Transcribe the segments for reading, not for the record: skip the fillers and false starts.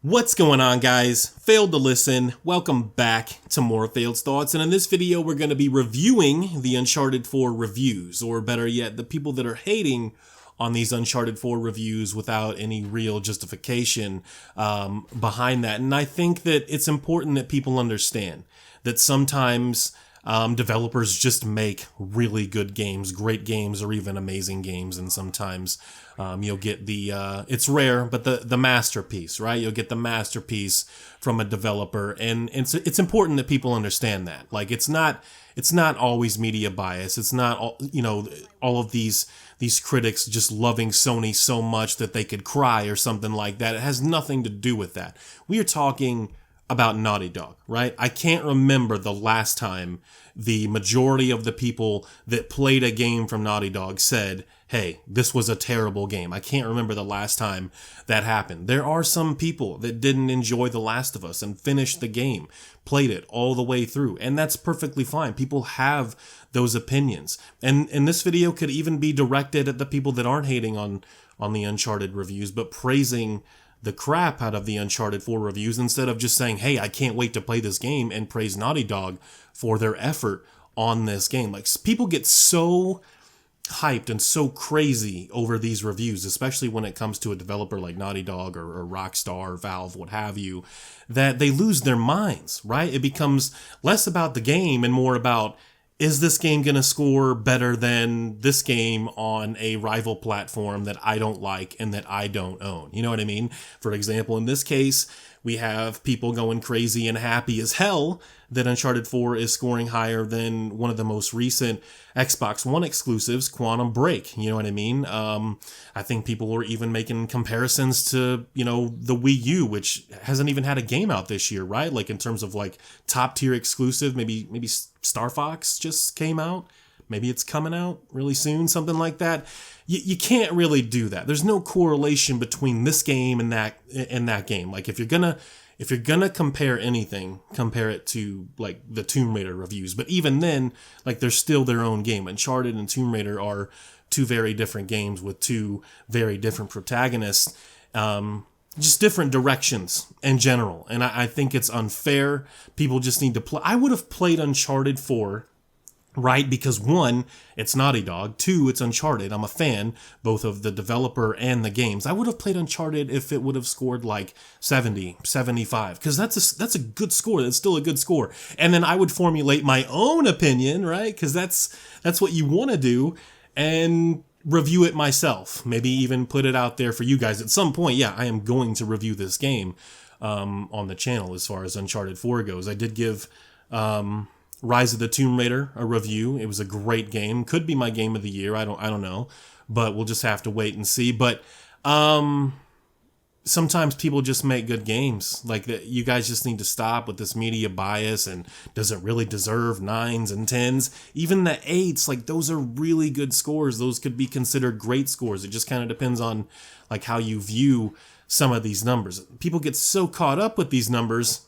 What's going on, guys? Failed to listen. Welcome back to more Failed Thoughts, and in this video we're going to be reviewing the Uncharted 4 reviews, or better yet, the people that are hating on these Uncharted 4 reviews without any real justification behind that. And I think that it's important that people understand that sometimes developers just make really good games, great games, or even amazing games, and sometimes you'll get the, it's rare, but the masterpiece, right? You'll get the masterpiece from a developer, and it's important that people understand that. Like, it's not always media bias. It's not all of these critics just loving Sony so much that they could cry or something like that. It has nothing to do with that. We are talking about Naughty Dog, right? I can't remember the last time the majority of the people that played a game from Naughty Dog said, hey, this was a terrible game. I can't remember the last time that happened. There are some people that didn't enjoy The Last of Us and finished the game, played it all the way through, and that's perfectly fine. People have those opinions. And this video could even be directed at the people that aren't hating on the Uncharted reviews, but praising the crap out of the Uncharted 4 reviews instead of just saying, hey, I can't wait to play this game, and praise Naughty Dog for their effort on this game. Like, people get so hyped and so crazy over these reviews, especially when it comes to a developer like Naughty Dog or Rockstar or Valve, what have you, that they lose their minds, right? It becomes less about the game and more about, is this game going to score better than this game on a rival platform that I don't like and that I don't own? You know what I mean? For example, in this case, we have people going crazy and happy as hell that Uncharted 4 is scoring higher than one of the most recent Xbox One exclusives, Quantum Break. You know what I mean? I think people were even making comparisons to, the Wii U, which hasn't even had a game out this year, right? Like, in terms of like top tier exclusive, maybe Star Fox just came out. Maybe it's coming out really soon, something like that. You can't really do that. There's no correlation between this game and that game. Like, if you're gonna compare anything, compare it to like the Tomb Raider reviews. But even then, like, they're still their own game. Uncharted and Tomb Raider are two very different games with two very different protagonists. Just different directions in general. And I think it's unfair. People just need to play. I would have played Uncharted 4, right? Because one, it's Naughty Dog. Two, it's Uncharted. I'm a fan, both of the developer and the games. I would have played Uncharted if it would have scored like 70, 75, because that's a good score. That's still a good score. And then I would formulate my own opinion, right? Because that's what you want to do, and review it myself. Maybe even put it out there for you guys at some point. Yeah, I am going to review this game on the channel as far as Uncharted 4 goes. I did give Rise of the Tomb Raider a review. It was a great game. Could be my game of the year. I don't know, but we'll just have to wait and see. But sometimes people just make good games. Like, you guys just need to stop with this media bias, and does it really deserve 9s and 10s? Even the 8s, like, those are really good scores. Those could be considered great scores. It just kind of depends on like how you view some of these numbers. People get so caught up with these numbers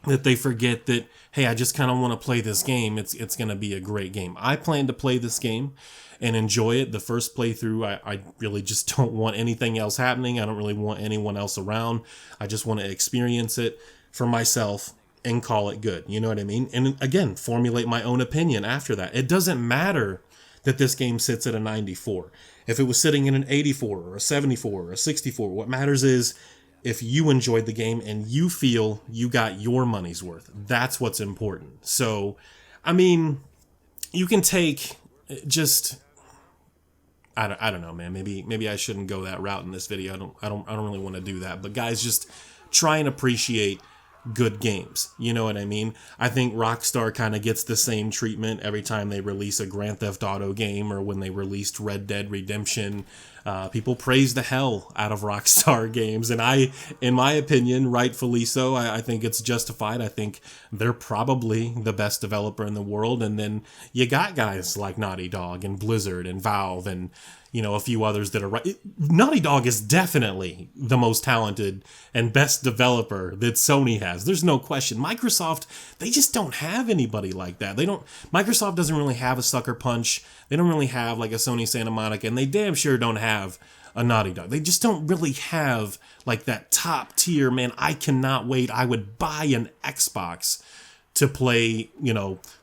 that they forget that, hey, I just kind of want to play this game. It's going to be a great game. I plan to play this game and enjoy it. The first playthrough, I really just don't want anything else happening. I don't really want anyone else around. I just want to experience it for myself and call it good. You know what I mean? And again, formulate my own opinion after that. It doesn't matter that this game sits at a 94. If it was sitting in an 84 or a 74 or a 64, what matters is if you enjoyed the game and you feel you got your money's worth. That's what's important. So, I mean, you can take just, I don't know, man. Maybe I shouldn't go that route in this video. I don't really want to do that. But guys, just try and appreciate good games. You know what I mean? I think Rockstar kind of gets the same treatment every time they release a Grand Theft Auto game, or when they released Red Dead Redemption. People praise the hell out of Rockstar games, and in my opinion, rightfully so. I think it's justified. I think they're probably the best developer in the world, and then you got guys like Naughty Dog and Blizzard and Valve and a few others that are right. Naughty Dog is definitely the most talented and best developer that Sony has. There's no question. Microsoft, they just don't have anybody like that. Microsoft doesn't really have a Sucker Punch. They don't really have like a Sony Santa Monica, and they damn sure don't have a Naughty Dog. They just don't really have like that top tier, man, I cannot wait, I would buy an Xbox to play,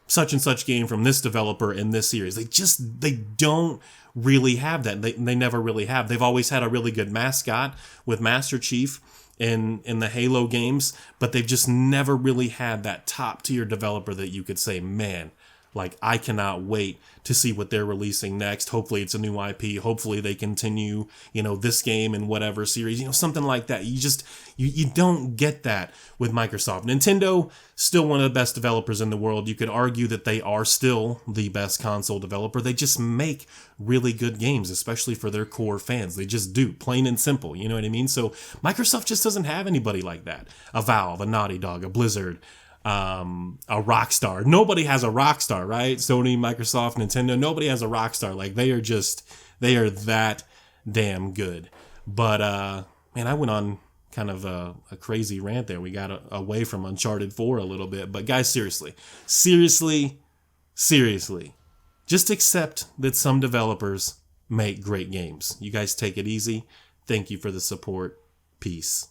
such and such game from this developer in this series. They don't really have that. They never really have. They've always had a really good mascot with Master Chief in the Halo games, but they've just never really had that top tier developer that you could say, man, like, I cannot wait to see what they're releasing next. Hopefully it's a new IP. Hopefully they continue, this game in whatever series, something like that. You don't get that with Microsoft. Nintendo, still one of the best developers in the world. You could argue that they are still the best console developer. They just make really good games, especially for their core fans. They just do, plain and simple. You know what I mean? So Microsoft just doesn't have anybody like that. A Valve, a Naughty Dog, a Blizzard, a Rockstar. Nobody has a Rockstar, right? Sony, Microsoft, Nintendo, nobody has a Rockstar. Like, they are that damn good. But man, I went on kind of a crazy rant there. We got away from Uncharted 4 a little bit. But guys, seriously, just accept that some developers make great games. You guys take it easy. Thank you for the support. Peace.